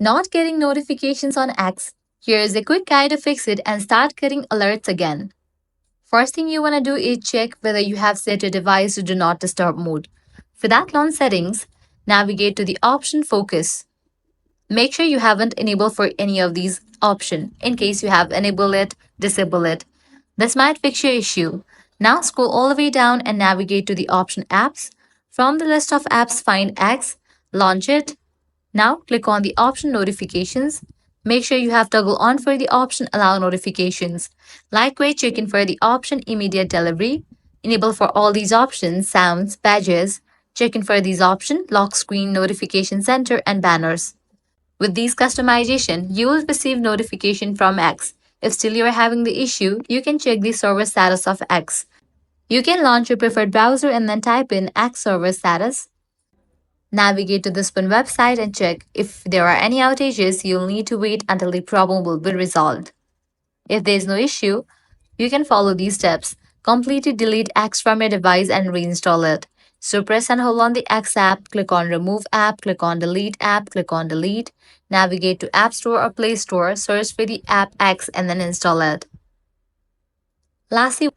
Not getting notifications on X? Here is a quick guide to fix it and start getting alerts again. First thing you want to do is check whether you have set your device to Do Not Disturb mode. For that, launch Settings, navigate to the option Focus. Make sure you haven't enabled for any of these options. In case you have enabled it, disable it. This might fix your issue. Now scroll all the way down and navigate to the option Apps. From the list of apps, find X, launch it. Now click on the option Notifications. Make sure you have toggle on for the option Allow Notifications. Likewise, check in for the option Immediate Delivery. Enable for all these options, sounds, badges. Check in for these options, Lock Screen, Notification Center, and Banners. With these customization, you will receive notification from X. If still you are having the issue, you can check the server status of X. You can launch your preferred browser and then type in X server status. Navigate to the Spin website and check. If there are any outages, you'll need to wait until the problem will be resolved. If there is no issue, you can follow these steps. Completely delete X from your device and reinstall it. So press and hold on the X app, click on Remove app, click on Delete app, click on Delete. Navigate to App Store or Play Store, search for the app X and then install it. Lastly,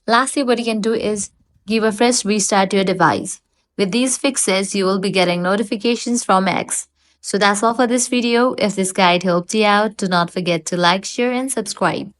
what you can do is give a fresh restart to your device. With these fixes, you will be getting notifications from X. So that's all for this video. If this guide helped you out, do not forget to like, share, and subscribe.